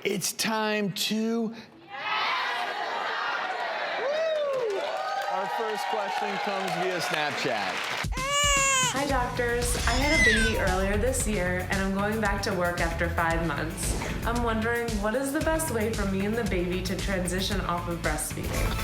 It's time to Our first question comes via Snapchat. Hi doctors, I had a baby earlier this year and I'm going back to work after 5 months. I'm wondering, what is the best way for me and the baby to transition off of breastfeeding?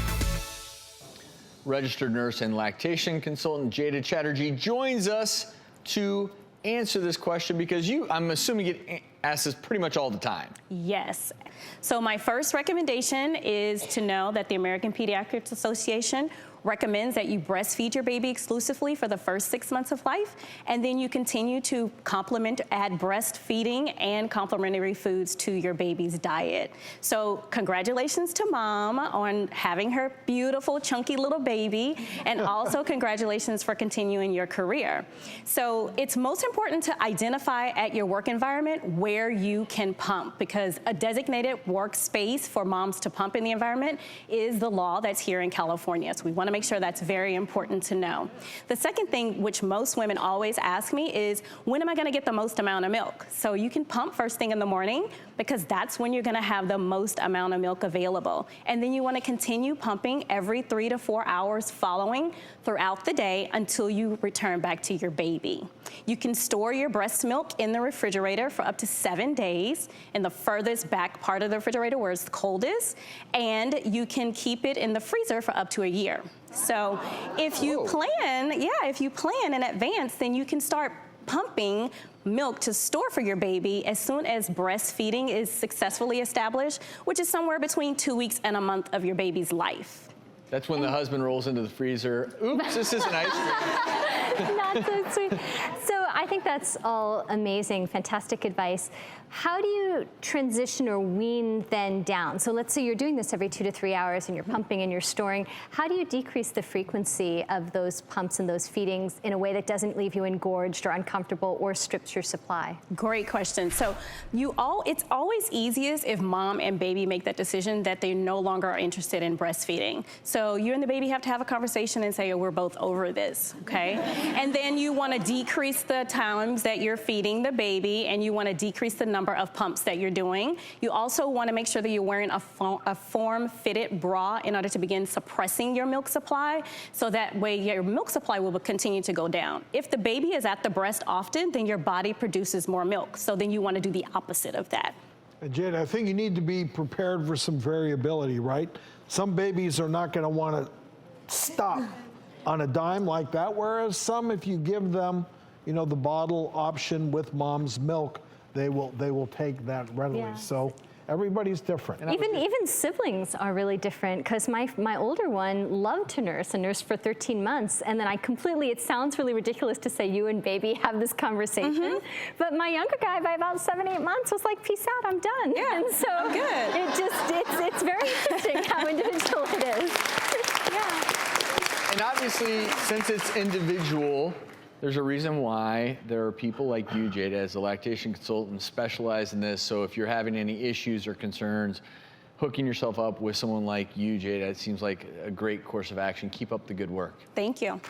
Registered nurse and lactation consultant Jadah Chatterjee joins us to answer this question because I'm assuming you get asked this pretty much all the time. Yes. So my first recommendation is to know that the American Pediatrics Association recommends that you breastfeed your baby exclusively for the first 6 months of life, and then you continue to add breastfeeding and complementary foods to your baby's diet. So congratulations to mom on having her beautiful, chunky little baby, and also congratulations for continuing your career. So it's most important to identify at your work environment where you can pump, because a designated workspace for moms to pump in the environment is the law that's here in California. So we want to make sure that's very important to know. The second thing, which most women always ask me, is when am I going to get the most amount of milk? So you can pump first thing in the morning because that's when you're going to have the most amount of milk available. And then you want to continue pumping every 3 to 4 hours following throughout the day until you return back to your baby. You can store your breast milk in the refrigerator for up to 7 days in the furthest back part of the refrigerator where it's coldest, and you can keep it in the freezer for up to a year. So if you plan in advance, then you can start pumping milk to store for your baby as soon as breastfeeding is successfully established, which is somewhere between 2 weeks and a month of your baby's life. That's when the husband rolls into the freezer. Oops, this isn't ice cream. Not so sweet. So I think that's all amazing, fantastic advice. How do you transition or wean then down? So let's say you're doing this every 2 to 3 hours and you're pumping and you're storing. How do you decrease the frequency of those pumps and those feedings in a way that doesn't leave you engorged or uncomfortable or strips your supply? Great question. So it's always easiest if mom and baby make that decision that they no longer are interested in breastfeeding. So you and the baby have to have a conversation and say, oh, we're both over this, okay? And then you want to decrease the times that you're feeding the baby, and you want to decrease the number of pumps that you're doing. You also want to make sure that you're wearing a form-fitted bra in order to begin suppressing your milk supply, so that way your milk supply will continue to go down. If the baby is at the breast often, then your body produces more milk. So then you want to do the opposite of that. Jadah, I think you need to be prepared for some variability, right? Some babies are not going to want to stop on a dime like that, whereas some, if you give them, the bottle option with mom's milk, they will take that readily. Yeah. So everybody's different. Even siblings are really different, because my older one loved to nurse and nursed for 13 months, and then it sounds really ridiculous to say you and baby have this conversation, but my younger guy by about 7, 8 months was like, peace out, I'm done. Yeah, and so I'm good. It's very interesting how individual it is. Yeah. And obviously, since it's individual, there's a reason why there are people like you, Jadah, as a lactation consultant, specialize in this. So if you're having any issues or concerns, hooking yourself up with someone like you, Jadah, it seems like a great course of action. Keep up the good work. Thank you.